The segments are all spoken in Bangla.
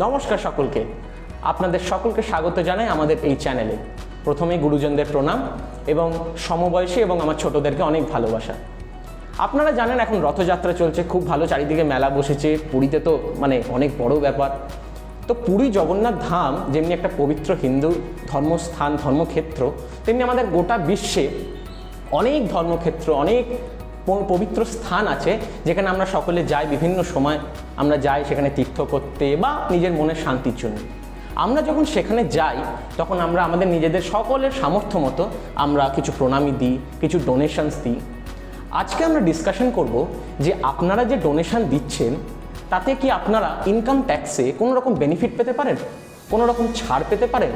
নমস্কার সকলকে, আপনাদের সকলকে স্বাগত জানাই আমাদের এই চ্যানেলে। প্রথমেই গুরুজনদের প্রণাম এবং সমবয়সী এবং আমার ছোটদেরকে অনেক ভালোবাসা। আপনারা জানেন এখন রথযাত্রা চলছে, খুব ভালো, চারিদিকে মেলা বসেছে। পুরীতে তো অনেক বড় ব্যাপার। তো পুরী জগন্নাথ ধাম যেমনি একটা পবিত্র হিন্দু ধর্মস্থান, ধর্মক্ষেত্র, তেমনি আমাদের গোটা বিশ্বে অনেক ধর্মক্ষেত্র, অনেক পবিত্র স্থান আছে যেখানে আমরা সকলে যাই। বিভিন্ন সময় আমরা যাই সেখানে তীর্থ করতে বা নিজের মনের শান্তির জন্য। আমরা যখন সেখানে যাই তখন আমরা আমাদের নিজেদের সকলের সামর্থ্য মতো আমরা কিছু প্রণামী দিই, কিছু ডোনেশনস দিই। আজকে আমরা ডিসকাশন করব যে আপনারা যে ডোনেশন দিচ্ছেন তাতে কি আপনারা ইনকাম ট্যাক্সে কোনো রকম বেনিফিট পেতে পারেন, কোনো রকম ছাড় পেতে পারেন,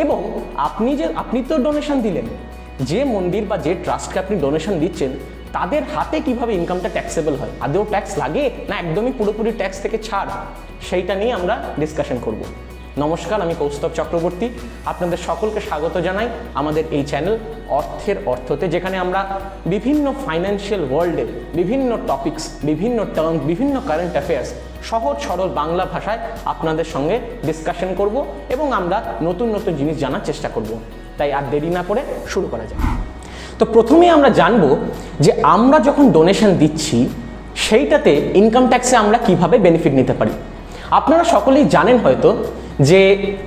এবং আপনি তো ডোনেশন দিলেন, যে মন্দির বা যে ট্রাস্টকে আপনি ডোনেশন দিচ্ছেন তাদের হাতে কিভাবে ইনকামটা ট্যাক্সেবল হয়, আদৌ ট্যাক্স লাগে না একদমই পুরোপুরি ট্যাক্স থেকে ছাড়, সেইটা নিয়ে আমরা ডিসকাশন করব। নমস্কার, আমি কৌস্তব চক্রবর্তী, আপনাদের সকলকে স্বাগত জানাই আমাদের এই চ্যানেল অর্থের অর্থতে, যেখানে আমরা বিভিন্ন ফাইন্যান্সিয়াল ওয়ার্ল্ডের বিভিন্ন টপিকস, বিভিন্ন টার্ম, বিভিন্ন কারেন্ট অ্যাফেয়ার্স সহজ সরল বাংলা ভাষায় আপনাদের সঙ্গে ডিসকাশন করব এবং আমরা নতুন নতুন জিনিস জানার চেষ্টা করব। তাই আর দেরি না করে শুরু করা যায়। তো প্রথমেই আমরা জানব যে আমরা যখন ডোনেশন দিচ্ছি সেইটাতে ইনকাম ট্যাক্সে আমরা কিভাবে বেনিফিট নিতে পারি। আপনারা সকলেই জানেন হয়তো যে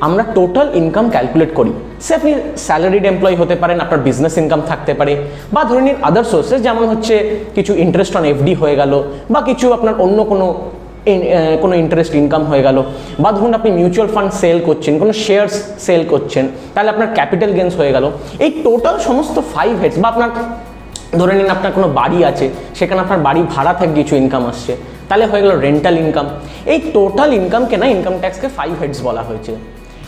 আমরা টোটাল ইনকাম ক্যালকুলেট করি। সে আপনি স্যালারিড এমপ্লয়ি হতে পারেন, আপনার বিজনেস ইনকাম থাকতে পারে, বা ধরে নিন আদার সোর্সেস, যেমন হচ্ছে কিছু ইন্টারেস্ট অন এফডি হয়ে গেল, বা কিছু আপনার অন্য কোনো ইন্টারেস্ট ইনকাম হয়ে গেল, বা ধরুন আপনি মিউচুয়াল ফান্ড সেল করছেন, কোনো শেয়ারস সেল করছেন, তাহলে আপনার ক্যাপিটাল গেইনস হয়ে গেল। এই টোটাল সমস্ত 5 হেডস, বা আপনার ধরে নিন আপনার কোনো বাড়ি আছে, সেখানে আপনার বাড়ি ভাড়া থেকে কিছু ইনকাম আসছে, তাহলে হয়ে গেল রেন্টাল ইনকাম। এই টোটাল ইনকামকে না ইনকাম ট্যাক্সকে 5 হেডস বলা হয়েছে।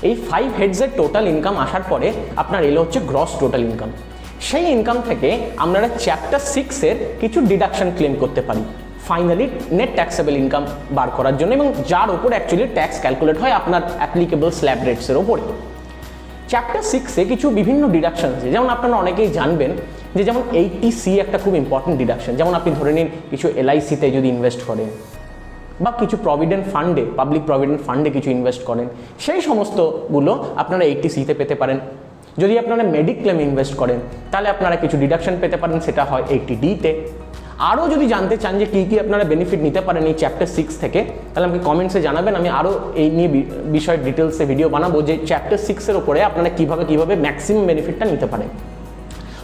এই 5 হেডসের টোটাল ইনকাম আসার পরে আপনার এলো হচ্ছে গ্রস টোটাল ইনকাম। সেই ইনকাম থেকে আপনারা চ্যাপ্টার 6-এর কিছু ডিডাকশন ক্লেম করতে পারি ফাইনালি নেট ট্যাক্সেবল ইনকাম বার করার জন্য, এবং যার ওপর অ্যাকচুয়ালি ট্যাক্স ক্যালকুলেট হয় আপনার অ্যাপ্লিকেবল স্ল্যাব রেটসের ওপরে। চ্যাপ্টার 6-এ কিছু বিভিন্ন ডিডাকশন আছে, যেমন আপনারা অনেকেই জানবেন যে যেমন 80C একটা খুব ইম্পর্টেন্ট ডিডাকশন। যেমন আপনি ধরে নিন কিছু LIC-তে যদি ইনভেস্ট করেন, বা কিছু প্রভিডেন্ট ফান্ডে, পাবলিক প্রভিডেন্ট ফান্ডে কিছু ইনভেস্ট করেন, সেই সমস্তগুলো আপনারা 80C-তে পেতে পারেন। যদি আপনারা মেডিক্লেমে ইনভেস্ট করেন তাহলে আপনারা কিছু ডিডাকশন পেতে পারেন, সেটা হয় 80D-তে। আরও যদি জানতে চান যে কী কী আপনারা বেনিফিট নিতে পারেন এই চ্যাপ্টার 6 থেকে, তাহলে আমাকে কমেন্টসে জানাবেন, আমি আরও এই নিয়ে বিষয়ে ডিটেলসে ভিডিও বানাবো যে চ্যাপ্টার 6-এর ওপরে আপনারা কীভাবে ম্যাক্সিমাম বেনিফিটটা নিতে পারেন।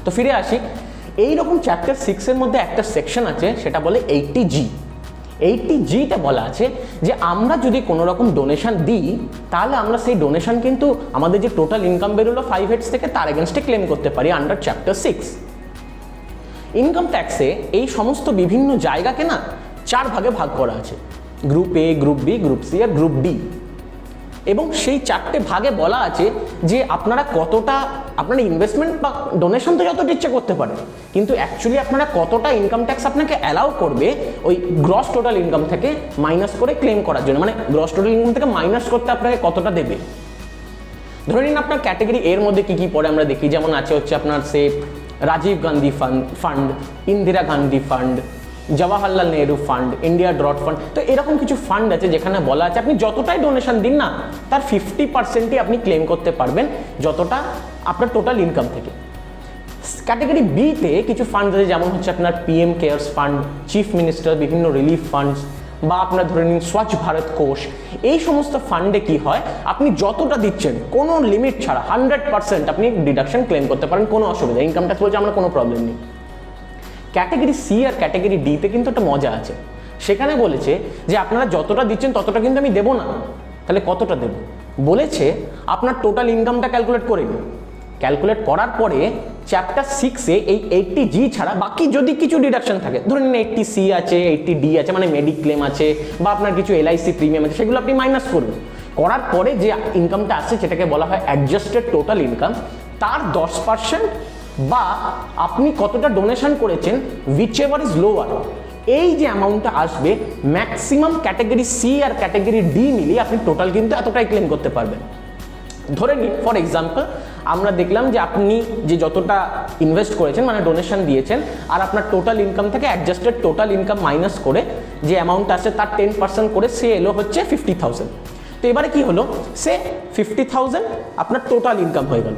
তো ফিরে আসি, এইরকম চ্যাপ্টার 6-এর মধ্যে একটা সেকশন আছে, সেটা বলে 80G। 80G-তে বলা আছে যে আমরা যদি কোনো রকম ডোনেশন দিই তাহলে আমরা সেই ডোনেশন কিন্তু আমাদের যে টোটাল ইনকাম বেরোলো 5 হেডস থেকে তার এগেনস্টে ক্লেম করতে পারি আন্ডার চ্যাপ্টার 6। ইনকাম ট্যাক্সে এই সমস্ত বিভিন্ন জায়গাকে না 4 ভাগে ভাগ করা আছে, group A, group B, group C আর গ্রুপ D। এবং সেই 4টে ভাগে বলা আছে যে আপনারা কতটা, আপনারা ইনভেস্টমেন্ট বা ডোনেশন তো যতটা ইচ্ছে করতে পারেন, কিন্তু অ্যাকচুয়ালি আপনারা কতটা ইনকাম ট্যাক্স আপনাকে অ্যালাউ করবে ওই গ্রস টোটাল ইনকাম থেকে মাইনাস করে ক্লেম করার জন্য, মানে গ্রস টোটাল ইনকাম থেকে মাইনাস করতে আপনাকে কতটা দেবে। ধরে নিন আপনার ক্যাটাগরি এর মধ্যে কী কী পড়ে আমরা দেখি, যেমন আছে হচ্ছে আপনার সে Rajiv Gandhi fund, Indira Gandhi fund, Jawaharlal Nehru fund, India drought fund. তো এরকম কিছু ফান্ড আছে যেখানে বলা আছে আপনি যতটাই ডোনেশন দিন না তার 50%ই আপনি ক্লেম করতে পারবেন যতটা আপনার টোটাল ইনকাম থেকে। ক্যাটাগরি B-তে কিছু ফান্ড আছে, যেমন হচ্ছে আপনার PM cares fund, chief minister, বিভিন্ন রিলিফ ফান্ডস, বা আপনার ধরে নিন স্বচ্ছ ভারত কোষ। এই সমস্ত ফান্ডে কি হয়, আপনি যতটা দিচ্ছেন কোনো লিমিট ছাড়া 100% আপনি ডিডাকশন ক্লেম করতে পারেন, কোনো অসুবিধা, ইনকাম ট্যাক্স বলছে আমরা কোনো প্রবলেম নেই। ক্যাটাগরি C আর ক্যাটাগরি D-তে কিন্তু একটা মজা আছে, সেখানে বলেছে যে আপনারা যতটা দিচ্ছেন ততটা কিন্তু আমি দেবো না। তাহলে কতটা দেব বলেছে, আপনার টোটাল ইনকামটা ক্যালকুলেট করে নিন। ক্যালকুলেট করার পরে চ্যাপ্টার 6-এ এই 80G ছাড়া বাকি যদি কিছু ডিডাকশন থাকে, ধরে নিন 80C আছে, 80D আছে, মানে মেডিক্লেম আছে, বা আপনার কিছু LIC প্রিমিয়াম আছে, সেগুলো আপনি মাইনাস করুন। করার পরে যে ইনকামটা আসছে সেটাকে বলা হয় অ্যাডজাস্টেড টোটাল ইনকাম, তার 10% বা আপনি কতটা ডোনেশন করেছেন উইচ এভার ইজ লোয়ার, এই যে অ্যামাউন্টটা আসবে ম্যাক্সিমাম ক্যাটাগরি C আর ক্যাটাগরি D মিলিয়ে আপনি টোটাল কিন্তু এতটাই ক্লেম করতে পারবেন। ধরে নিন ফর এক্সাম্পল আমরা দেখলাম যে আপনি যে যতটা ইনভেস্ট করেছেন মানে ডোনেশন দিয়েছেন আর আপনার টোটাল ইনকাম থেকে অ্যাডজাস্টেড টোটাল ইনকাম মাইনাস করে যে অ্যামাউন্ট আছে তার 10% করে সে এলো হচ্ছে 50,000। তো এবারে কি হলো, সে 50,000 আপনার টোটাল ইনকাম হয়ে গেল।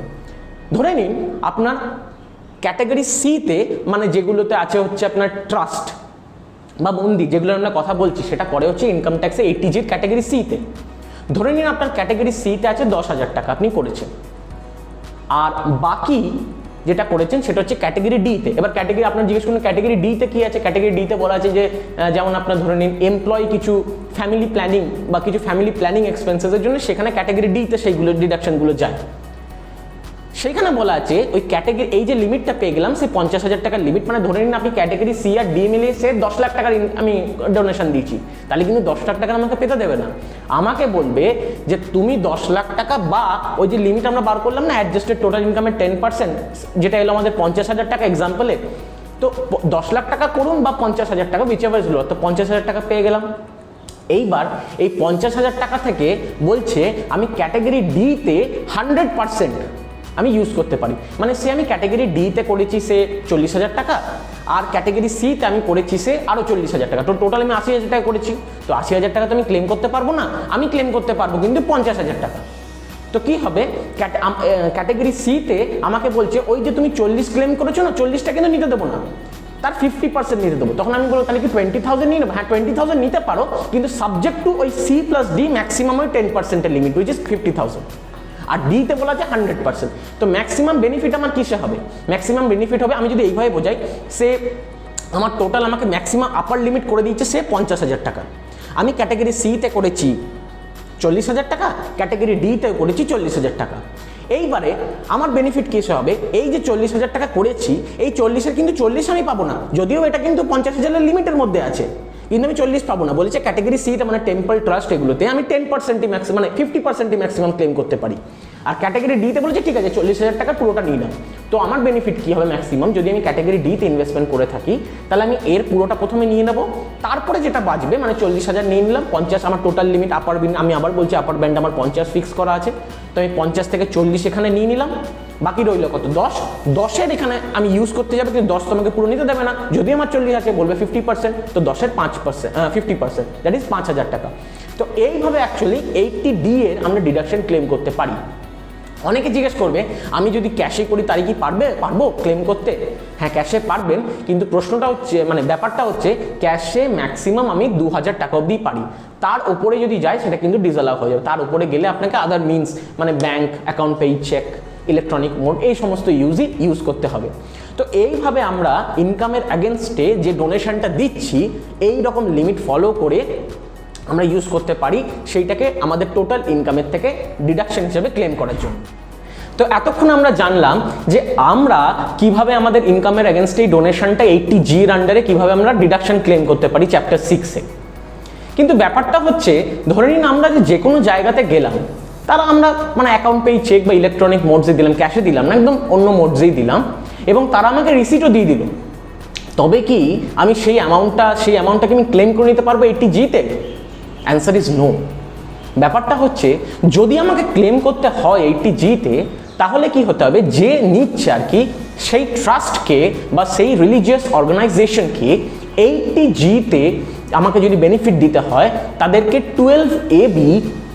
ধরে নিন আপনার ক্যাটাগরি সিতে, মানে যেগুলোতে আছে হচ্ছে আপনার ট্রাস্ট বা মন্দির, যেগুলো আমরা কথা বলছি, সেটা পরে হচ্ছে ইনকাম ট্যাক্সে 80G ক্যাটাগরি সিতে। ধরে নিন আপনার ক্যাটাগরি সিতে আছে 10,000 টাকা আপনি করেছেন, আর বাকি যেটা করেছেন সেটা হচ্ছে ক্যাটাগরি ডিতে। এবার ক্যাটাগরি আপনার জিজ্ঞেস করুন ক্যাটাগরি ডিতে কি আছে। ক্যাটাগরি ডিতে বলা আছে যে যেমন আপনার ধরে নিন এমপ্লয়ি কিছু ফ্যামিলি প্ল্যানিং বা কিছু ফ্যামিলি প্ল্যানিং এক্সপেন্সেসের জন্য সেখানে ক্যাটাগরি ডিতে সেইগুলো ডিডাকশনগুলো যায়। সেখানে বলা আছে ওই ক্যাটাগরি, এই যে লিমিটটা পেয়ে গেলাম সে 50,000 টাকার লিমিট, মানে ধরে নিন আপনি ক্যাটাগরি সি আর ডি মিলিয়ে সে 10 লাখ টাকার আমি ডোনেশন দিয়েছি, তাহলে কিন্তু 10 লাখ টাকা আমাকে পেতে দেবে না। আমাকে বলবে যে তুমি 10 লাখ টাকা বা ওই যে লিমিট আমরা বার করলাম না অ্যাডজাস্টেড টোটাল ইনকামের 10%, যেটা এলো আমাদের 50,000 টাকা এক্সাম্পলে, তো 10 লাখ টাকা করুন বা 50,000 টাকা বিচেভার হলো, তো 50,000 টাকা পেয়ে গেলাম। এইবার এই 50,000 টাকা থেকে বলছে আমি ক্যাটাগরি ডিতে 100% আমি ইউজ করতে পারি। মানে সে আমি ক্যাটাগরি ডিতে করেছি সে 40,000 টাকা, আর ক্যাটাগরি সিতে আমি করেছি সে আরও 40,000 টাকা, তো টোটাল আমি 80,000 টাকা করেছি। তো 80,000 টাকা তো আমি ক্লেম করতে পারবো না, আমি ক্লেম করতে পারবো কিন্তু 50,000 টাকা। তো কি হবে, ক্যাটাগরি সিতে আমাকে বলছে ওই যে তুমি 40 ক্লেম করেছো না, 40টা কিন্তু নিতে দেবো না, তার 50% নিতে দেবো। তখন আমি বলবো তাহলে কি 20,000 নিয়ে নেবো? হ্যাঁ 20,000 নিতে পারো, কিন্তু সাবজেক্ট টু ওই সি প্লাস ডি ম্যাক্সিমাম ওই 10%-এর লিমিট, উইচ ইজ 50,000। আর ডিতে বলা আছে 100%। তো ম্যাক্সিমাম বেনিফিট আমার কিসে হবে? ম্যাক্সিমাম বেনিফিট হবে, আমি যদি এইভাবে বোঝাই, সে আমার টোটাল আমাকে ম্যাক্সিমাম আপার লিমিট করে দিয়েছে সে 50,000 টাকা। আমি ক্যাটাগরি সিতে করেছি 40,000 টাকা, ক্যাটাগরি ডিতে করেছি 40,000 টাকা। এইবারে আমার বেনিফিট কিসে হবে? এই যে 40,000 টাকা করেছি, এই 40-এর কিন্তু 40 আমি পাবো না, যদিও এটা কিন্তু 50,000-এর লিমিটের মধ্যে আছে, কিন্তু আমি 40 পাবো না। বলেছে ক্যাটাগরি সিটা মানে টেম্পল ট্রাস্ট, এগুলোতে আমি 10%ই ম্যাক্সিমাম, মানে 50%ই ম্যাক্সিমাম ক্লেম করতে পারি। আর ক্যাটাগরি ডিতে বলেছে ঠিক আছে 40,000 টাকা পুরোটা নিয়ে নাও। তো আমার বেনিফিট কী হবে ম্যাক্সিমাম, যদি আমি ক্যাটাগরি ডিতে ইনভেস্টমেন্ট করে থাকি তাহলে আমি এর পুরোটা প্রথমে নিয়ে নেবো, তারপরে যেটা বাঁচবে মানে 40,000 নিয়ে নিলাম, 50 আমার টোটাল লিমিট আপার, আমি আবার বলছি আপার ব্যান্ড আমার 50 ফিক্স করা আছে, তো আমি 50 থেকে 40 এখানে নিয়ে নিলাম, বাকি রইল কত 10। 10-এর এখানে আমি ইউজ করতে যাবো, কিন্তু 10 তোমাকে পুরো নিতে দেবে না, যদি আমার 40 আছে বলবে 50%, তো 10-এর 50%, দ্যাট ইজ 5,000 টাকা। তো এইভাবে অ্যাকচুয়ালি 80D এর আমরা ডিডাকশন ক্লেম করতে পারি। অনেকে জিজ্ঞেস করবে আমি যদি ক্যাশে করি তাহলে কি পারবো ক্লেম করতে? হ্যাঁ ক্যাশে পারবেন, কিন্তু প্রশ্নটা হচ্ছে মানে ব্যাপারটা হচ্ছে ক্যাশে ম্যাক্সিমাম আমি 2,000 টাকা অবধি পারি, তার উপরে যদি যায় সেটা কিন্তু ডিসঅ্যালাউ হয়ে যাবে। তার উপরে গেলে আপনাকে আদার মিনস মানে ব্যাংক অ্যাকাউন্ট, পেই চেক, ইলেকট্রনিক মোড, এই সমস্ত ইউজ করতে হবে। তো এইভাবে আমরা ইনকামের অ্যাগেনস্টে যে ডোনেশনটা দিচ্ছি এই রকম লিমিট ফলো করে আমরা ইউজ করতে পারি, সেইটাকে আমাদের টোটাল ইনকামের থেকে ডিডাকশন হিসেবে ক্লেম করার জন্য। তো এতক্ষণ আমরা জানলাম যে আমরা কিভাবে আমাদের ইনকামের অ্যাগেনস্টে এই ডোনেশনটা 80G এর আন্ডারে কিভাবে আমরা ডিডাকশন ক্লেম করতে পারি চ্যাপ্টার 6-এ। কিন্তু ব্যাপারটা হচ্ছে ধরে নিন আমরা যে কোনো জায়গাতে গেলাম, তারা আমরা মানে অ্যাকাউন্ট, পেই চেক বা ইলেকট্রনিক মোডসে দিলাম, ক্যাশে দিলাম না, একদম অন্য মোডসেই দিলাম, এবং তারা আমাকে রিসিটও দিয়ে দিল, তবে কি আমি সেই অ্যামাউন্টটাকে আমি ক্লেম করে নিতে পারবো 80G-তে? Answer is no. ব্যাপারটা হচ্ছে যদি আমাকে ক্লেম করতে হয় 80G-তে, তাহলে কি হতে হবে, যে নিচ্ছে আর কি সেই ট্রাস্টকে বা সেই রিলিজিয়াস অর্গানাইজেশনকে 80G-তে আমাকে যদি বেনিফিট দিতে হয়, তাদেরকে 12AB,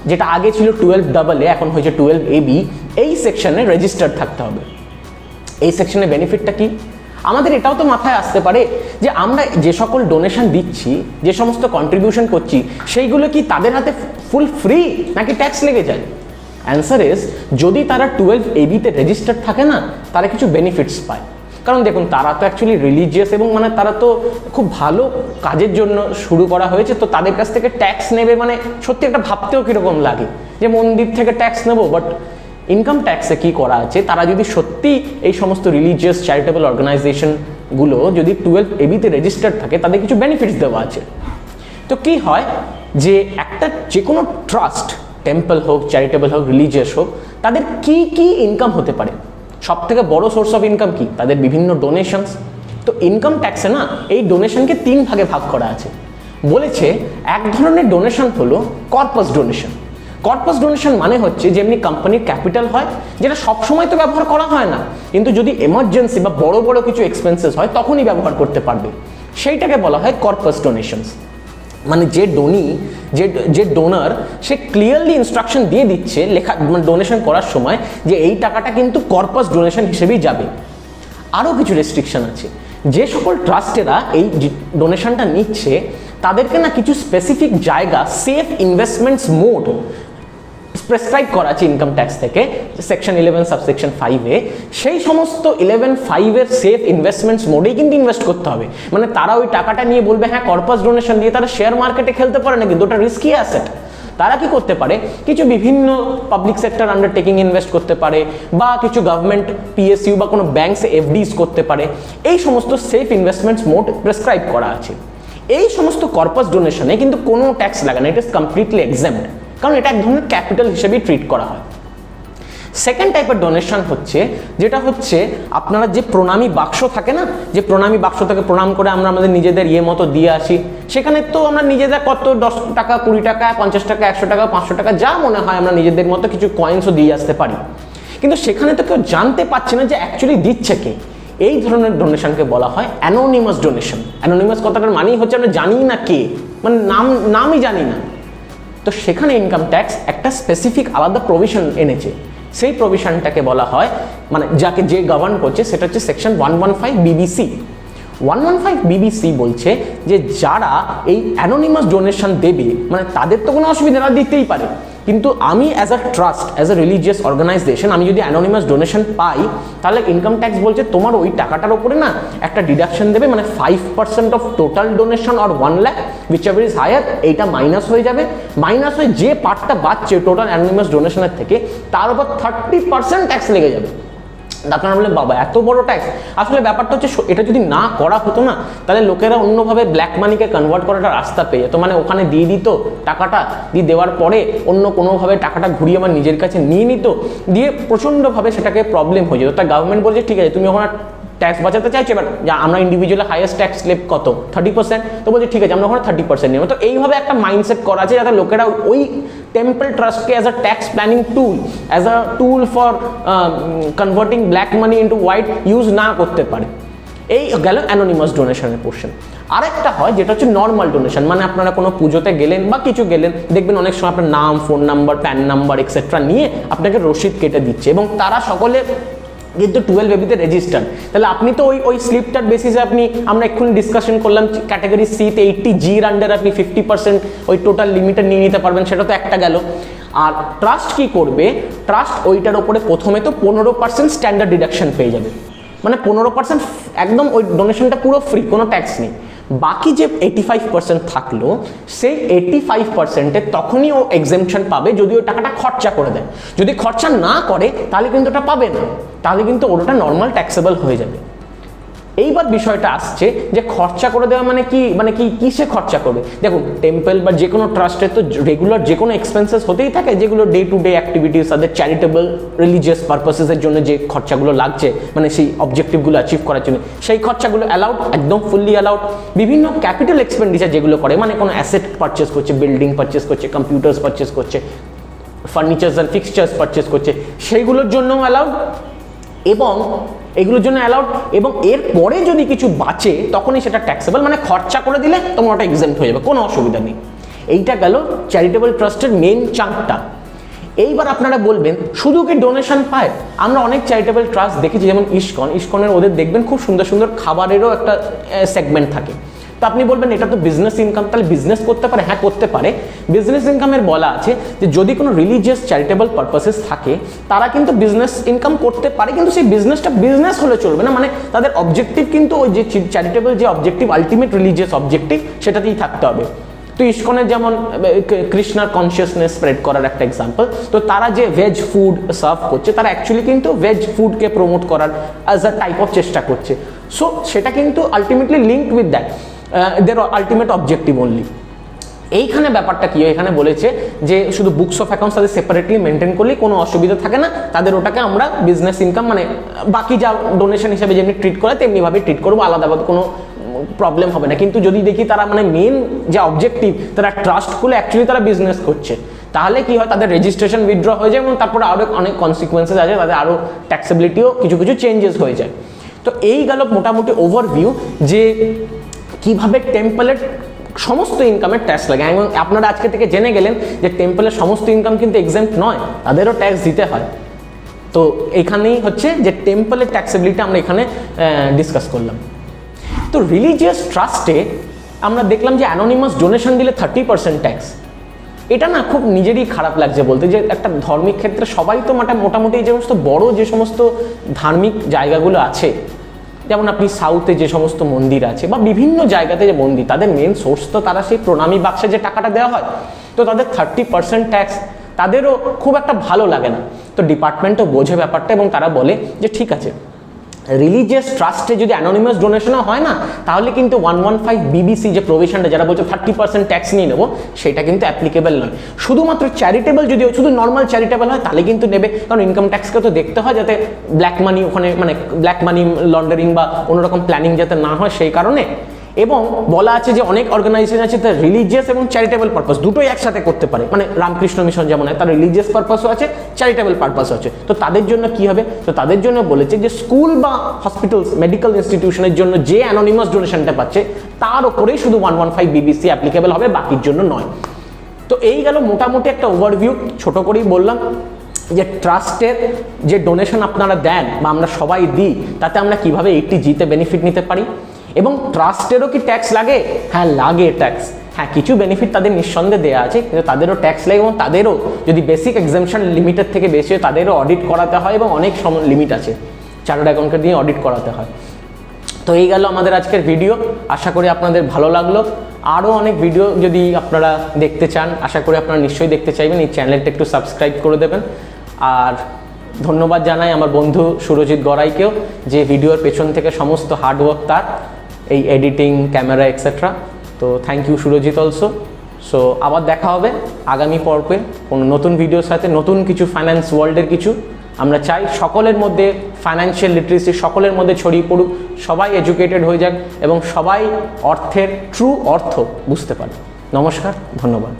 যেটা আগে ছিল 12AA এখন হয়েছে 12AB, এই সেকশনে রেজিস্টার্ড থাকতে হবে। এই সেকশনে বেনিফিটটা কি? আমাদের এটাও তো মাথায় আসতে পারে যে আমরা যে সকল ডোনেশন দিচ্ছি, যে সমস্ত কন্ট্রিবিউশন করছি, সেইগুলো কি তাদের হাতে ফুল ফ্রি নাকি ট্যাক্স লেগে যায়? অ্যান্সার ইজ যদি তারা 12AB-তে রেজিস্টার্ড থাকে না, তারা কিছু বেনিফিটস পায়। কারণ দেখুন তারা তো অ্যাকচুয়ালি রিলিজিয়াস এবং মানে তারা তো খুব ভালো কাজের জন্য শুরু করা হয়েছে, তো তাদের কাছ থেকে ট্যাক্স নেবে মানে সত্যি একটা ভাবতেও কীরকম লাগে যে মন্দির থেকে ট্যাক্স নেবো। বাট ইনকাম ট্যাক্সে কী করা আছে, তারা যদি সত্যি এই সমস্ত রিলিজিয়াস চ্যারিটেবল অর্গানাইজেশনগুলো যদি 12AB-তে রেজিস্টার্ড থাকে, তাদের কিছু বেনিফিটস দেওয়া আছে। তো কি হয় যে একটা যে কোনো ট্রাস্ট, টেম্পল হোক, চ্যারিটেবল হোক, রিলিজিয়াস হোক, তাদের কি ইনকাম হতে পারে? সব থেকে বড় সোর্স অফ ইনকাম কি? তাদের বিভিন্ন ডোনেশনস। তো ইনকাম ট্যাক্সে না এই ডোনেশনকে 3 ভাগে ভাগ করা আছে। বলেছে এক ধরনের ডোনেশন হলো কর্পাস ডোনেশন। কর্পাস ডোনেশন মানে হচ্ছে যেমনি কোম্পানির ক্যাপিটাল হয়, যেটা সবসময় তো ব্যবহার করা হয় না, কিন্তু যদি এমার্জেন্সি বা বড় কিছু এক্সপেন্সেস হয় তখনই ব্যবহার করতে পারবে, সেইটাকে বলা হয় কর্পাস ডোনেশনস। মানে যে ডোনার সে ক্লিয়ারলি ইনস্ট্রাকশন দিয়ে দিচ্ছে লেখা মানে ডোনেশন করার সময় যে এই টাকাটা কিন্তু কর্পাস ডোনেশন হিসেবেই যাবে। আরও কিছু রেস্ট্রিকশন আছে, যে সকল ট্রাস্টেরা এই ডোনেশনটা নিচ্ছে তাদেরকে না কিছু স্পেসিফিক জায়গা সেফ ইনভেস্টমেন্টস মোড প্রেসক্রাইব করা আছে ইনকাম ট্যাক্স থেকে, সেকশন 11 সাবসেকশন 5-এ। সেই সমস্ত 11(5)-এর সেফ ইনভেস্টমেন্টস মোডেই কিন্তু ইনভেস্ট করতে হবে। মানে তারা ওই টাকাটা নিয়ে বলবে হ্যাঁ কর্পাস ডোনেশন দিয়ে তারা শেয়ার মার্কেটে খেলতে পারে না, কিন্তু ওটা রিস্কি অ্যাসেট। তারা কি করতে পারে, কিছু বিভিন্ন পাবলিক সেক্টর আন্ডারটেকিং ইনভেস্ট করতে পারে, বা কিছু গভর্নমেন্ট পিএসইউ বা কোনো ব্যাংকসে এফডিস করতে পারে। এই সমস্ত সেফ ইনভেস্টমেন্টস মোড প্রেসক্রাইব করা আছে। এই সমস্ত কর্পাস ডোনেশনে কিন্তু কোনো ট্যাক্স লাগে না, ইট ইজ কমপ্লিটলি এক্সাম্পড, কারণ এটা এক ধরনের ক্যাপিটাল হিসেবেই ট্রিট করা হয়। সেকেন্ড টাইপের ডোনেশন হচ্ছে যেটা হচ্ছে আপনারা যে প্রণামী বাক্স থাকে না, যে প্রণামী বাক্স থেকে প্রণাম করে আমরা আমাদের নিজেদের মতো দিয়ে আসি, সেখানে তো আমরা নিজেদের কত 10 টাকা 20 টাকা 50 টাকা 100 টাকা 500 টাকা যা মনে হয় আমরা নিজেদের মতো কিছু কয়েন্সও দিয়ে আসতে পারি, কিন্তু সেখানে তো কেউ জানতে পারছে না যে অ্যাকচুয়ালি দিচ্ছে কে। এই ধরনের ডোনেশনকে বলা হয় অ্যানোনিমাস ডোনেশন। অ্যানোনিমাস কথাটার মানেই হচ্ছে আমরা জানি না কে, মানে নামই জানি না। তো সেখানে ইনকাম ট্যাক্স একটা স্পেসিফিক আলাদা প্রভিশন এনেছে, সেই প্রভিশনটাকে বলা হয় মানে যাকে যে গভর্ন করছে সেটা হচ্ছে সেকশন 115 BBC। 115 BBC বলছে যে যারা এই অ্যানোনিমাস ডোনেশন দেবে মানে তাদের তো কোনো অসুবিধা না, দিতেই পারে, কিন্তু আমি as a trust as a religious organisation আমি যদি অ্যানোনিমাস ডোনেশন পাই তাহলে ইনকাম ট্যাক্স বলছে তোমার ওই টাকাটার উপরে না একটা ডিডাকশন দেবে, মানে 5% of total donation or 1 lakh whichever is higher, এইটা মাইনাস হয়ে যাবে। মাইনাস হয়ে যে পার্টটা বাঁচছে টোটাল অ্যানোনিমাস ডোনেশনের থেকে তার উপর 30% ট্যাক্স লেগে যাবে। আপনারা বললেন বাবা এত বড় ট্যাক্স, আসলে ব্যাপারটা হচ্ছে এটা যদি না করা হতো না তাহলে লোকেরা অন্যভাবে ব্ল্যাক মানিকে কনভার্ট করার রাস্তা পেয়ে যেত, মানে ওখানে দিয়ে দিত টাকাটা, দিয়ে দেওয়ার পরে অন্য কোনোভাবে টাকাটা ঘুরিয়ে আমার নিজের কাছে নিয়ে নিত, দিয়ে প্রচণ্ডভাবে সেটাকে প্রবলেম হয়ে যেত। তাই গভর্নমেন্ট বলছে ঠিক আছে তুমি ওখানে ট্যাক্স বাঁচাতে চাইছো, এবার আমরা ইন্ডিভিজুয়ালি হাইয়েস্ট ট্যাক্স স্লেব কত 30%, তো বলছে ঠিক আছে আমরা ওখানে 30% নেব। তো এইভাবে একটা মাইন্ডসেট করা আছে যাতে লোকেরা ওই টেম্পল ট্রাস্টকে as a tax planning tool, as a tool for converting black money into white use না করতে পারে। এই গেল অ্যানোনিমাস ডোনেশনের পোর্শন। আরেকটা হয় যেটা হচ্ছে নর্মাল ডোনেশন, মানে আপনারা কোনো পুজোতে গেলেন বা কিছু গেলেন, দেখবেন অনেক সময় আপনার নাম, phone number, pan number etcetera নিয়ে আপনাকে রসিদ কেটে দিচ্ছে এবং তারা সকলে কিন্তু 12AB-তে রেজিস্টার্ড। তাহলে আপনি তো ওই স্লিপটার বেসিসে আমরা এক্ষুনি ডিসকাশন করলাম ক্যাটাগরি C-তে 80G-র আন্ডার আপনি 50% ওই টোটাল লিমিটে নিয়ে নিতে পারবেন, সেটা তো একটা গেল। আর ট্রাস্ট কি করবে, ট্রাস্ট ওইটার ওপরে প্রথমে তো 15% স্ট্যান্ডার্ড ডিডাকশন পেয়ে যাবে, মানে 15% একদম ওই ডোনেশনটা পুরো ফ্রি, কোনো ট্যাক্স নেই। বাকি যে 85% থাকলো সেই 85%-এ তখনই ও এক্সেম্পশন পাবে যদি ওই টাকাটা খরচা করে দেয়। যদি খরচা না করে তাহলে কিন্তু ওটা পাবে না, তাহলে কিন্তু ওটা নর্মাল ট্যাক্সেবল হয়ে যাবে। এইবার বিষয়টা আসছে যে খরচা করে দেওয়া মানে কি কিসে খরচা করবে। দেখুন টেম্পল বা যে কোনো ট্রাস্টের তো রেগুলার যে কোনো এক্সপেন্সেস হতেই থাকে, যেগুলো ডে টু ডে অ্যাক্টিভিটিস, তাদের চ্যারিটেবল রিলিজিয়াস পারপাসেসের জন্য যে খরচাগুলো লাগছে, মানে সেই অবজেক্টিভগুলো অ্যাচিভ করার জন্য, সেই খরচাগুলো অ্যালাউড, একদম ফুললি অ্যালাউড। বিভিন্ন ক্যাপিটাল এক্সপেন্ডিচার যেগুলো করে, মানে কোনো অ্যাসেট পারচেস করছে, বিল্ডিং পারচেস করছে, কম্পিউটার্স পারচেস করছে, ফার্নিচার্স অ্যান্ড ফিক্সচার্স পারচেস করছে, সেইগুলোর জন্যও অ্যালাউড এবং এগুলোর জন্য অ্যালাউড। এবং এর পরে যদি কিছু বাঁচে তখনই সেটা ট্যাক্সেবল, মানে খরচা করে দিলে তোমার ওটা এক্সেম্পট হয়ে যাবে, কোনো অসুবিধা নেই। এইটা গেল চ্যারিটেবল ট্রাস্টের মেন চাঙ্কটা। এইবার আপনারা বলবেন শুধু কি ডোনেশন পায়? আমরা অনেক চ্যারিটেবল ট্রাস্ট দেখেছি, যেমন ইসকনের ওদের দেখবেন খুব সুন্দর সুন্দর খাবারেরও একটা সেগমেন্ট থাকে। তো আপনি বলবেন এটা তো বিজনেস ইনকাম, তাহলে বিজনেস করতে পারে? হ্যাঁ করতে পারে। বিজনেস ইনকামের বলা আছে যে যদি কোনো রিলিজিয়াস চ্যারিটেবল পারপাসেস থাকে তারা কিন্তু বিজনেস ইনকাম করতে পারে, কিন্তু সেই বিজনেসটা বিজনেস হলে চলবে না, মানে তাদের অবজেক্টিভ কিন্তু ওই যে চ্যারিটেবল যে অবজেক্টিভ, আলটিমেট রিলিজিয়াস অবজেক্টিভ, সেটাতেই থাকতে হবে। তো ইসকনের যেমন কৃষ্ণার কনসিয়াসনেস স্প্রেড করার একটা এক্সাম্পল, তো তারা যে ভেজ ফুড সার্ভ করছে তারা অ্যাকচুয়ালি কিন্তু ভেজ ফুডকে প্রমোট করার অ্যাজ আ টাইপ অফ চেষ্টা করছে। সো সেটা কিন্তু ultimately linked with that there ultimate objective only. এইখানে ব্যাপারটা কি, এখানে বলেছে যে শুধু বুকস অফ অ্যাকাউন্টস তাদের সেপারেটলি মেনটেন করলেই কোনো অসুবিধা থাকে না, তাদের ওটাকে আমরা বিজনেস ইনকাম মানে বাকি যা ডোনেশন হিসেবে যেমনি ট্রিট করে তেমনিভাবে ট্রিট করবো, আলাদাভাবে কোনো প্রবলেম হবে না। কিন্তু যদি দেখি তারা মানে মেন যে অবজেক্টিভ তারা ট্রাস্ট খুলে অ্যাকচুয়ালি তারা বিজনেস করছে, তাহলে কি হয় তাদের রেজিস্ট্রেশন উইথড্র হয়ে যায় এবং তারপরে আরও অনেক কনসিকুয়েন্সেস আছে, তাদের আরও ট্যাক্সেবিলিটিও কিছু চেঞ্জেস হয়ে যায়। তো এই গেল মোটামুটি ওভারভিউ যে কিভাবে টেম্পলের সমস্ত ইনকামের ট্যাক্স লাগে। এবং আপনারা আজকে থেকে জেনে গেলেন যে টেম্পলের সমস্ত ইনকাম কিন্তু এক্সেম্পট নয়, তাদেরও ট্যাক্স দিতে হয়। তো এখানেই হচ্ছে যে টেম্পলের ট্যাক্সেবিলিটি আমরা এখানে ডিসকাস করলাম। তো রিলিজিয়াস ট্রাস্টে আমরা দেখলাম যে অ্যানোনিমাস ডোনেশন দিলে 30% ট্যাক্স। এটা না খুব নিজেরই খারাপ লাগছে বলতে, যে একটা ধর্মিক ক্ষেত্রে সবাই তো মোটামুটি যে সমস্ত বড় যে সমস্ত ধার্মিক জায়গাগুলো আছে, যেমন আপনি সাউথে যে সমস্ত মন্দির আছে বা বিভিন্ন জায়গাতে যে মন্দির, তাদের মেন সোর্স তো তারা সেই প্রণামী বাক্সে যে টাকাটা দেওয়া হয়, তো তাদের 30% ট্যাক্স তাদেরও খুব একটা ভালো লাগে না। তো ডিপার্টমেন্টও বোঝে ব্যাপারটা এবং তারা বলে যে ঠিক আছে, রিলিজিয়াস ট্রাস্টে যদি অ্যানোনিমাস ডোনেশনও হয় না, তাহলে কিন্তু 115 বিবিসি যে প্রভিশনটা যারা বলছে 30% ট্যাক্স নিয়ে নেবো, সেটা কিন্তু অ্যাপ্লিকেবল নয়। শুধুমাত্র চ্যারিটেবল যদি শুধু নর্মাল চ্যারিটেবল হয় তাহলে কিন্তু নেবে, কারণ ইনকাম ট্যাক্সকে তো দেখতে হয় যাতে ব্ল্যাক মানি ওখানে মানে ব্ল্যাক মানি লন্ডারিং বা অন্যরকম প্ল্যানিং যাতে না হয় সেই কারণে। এবং বলা আছে যে অনেক অর্গানাইজেশন আছে তার রিলিজিয়াস এবং চ্যারিটেবল পারপাস দুটোই একসাথে করতে পারে, মানে রামকৃষ্ণ মিশন যেমন হয়, তার রিলিজিয়াস পারপাসও আছে, চ্যারিটেবল পারপাসও আছে। তো তাদের জন্য কি হবে, তো তাদের জন্য বলেছে যে স্কুল বা হসপিটালস মেডিকেল ইনস্টিটিউশনের জন্য যে অ্যানোনিমাস ডোনেশনটা পাচ্ছে তার ওপরেই শুধু 115 বিবিসি অ্যাপ্লিকেবল হবে, বাকির জন্য নয়। তো এই গেল মোটামুটি একটা ওভারভিউ, ছোট করেই বললাম যে ট্রাস্টের যে ডোনেশন আপনারা দেন বা আমরা সবাই দিই, তাতে আমরা কিভাবে 80Gতে বেনিফিট নিতে পারি। এবং ট্রাস্টেরও কি ট্যাক্স লাগে? হ্যাঁ লাগে ট্যাক্স, হ্যাঁ কিছু বেনিফিট তাদের নিঃসন্দেহে দেওয়া আছে, কিন্তু তাদেরও ট্যাক্স লাগে এবং তাদেরও যদি বেসিক এক্সাম্পশন লিমিটের থেকে বেশি হয় তাদেরও অডিট করাতে হয় এবং অনেক লিমিট আছে, চার্টার্ড অ্যাকাউন্টকে দিয়ে অডিট করাতে হয়। তো এই গেল আমাদের আজকের ভিডিও, আশা করি আপনাদের ভালো লাগলো। আরও অনেক ভিডিও যদি আপনারা দেখতে চান, আশা করি আপনারা নিশ্চয়ই দেখতে চাইবেন, এই চ্যানেলটা একটু সাবস্ক্রাইব করে দেবেন। আর ধন্যবাদ জানাই আমার বন্ধু সুরজিৎ গড়াইকেও, যে ভিডিওর পেছন থেকে সমস্ত হার্ডওয়ার্ক তার, এই এডিটিং, ক্যামেরা এক্সেট্রা। তো thank you Surajit also. So আবার দেখা হবে আগামী পর্বে কোনো নতুন ভিডিওর সাথে, নতুন কিছু ফাইন্যান্স ওয়ার্ল্ডের কিছু। আমরা চাই সকলের মধ্যে ফাইন্যান্সিয়াল লিটারেসি সকলের মধ্যে ছড়িয়ে পড়ুক, সবাই এডুকেটেড হয়ে যাক এবং সবাই অর্থের ট্রু অর্থ বুঝতে পারে। নমস্কার, ধন্যবাদ।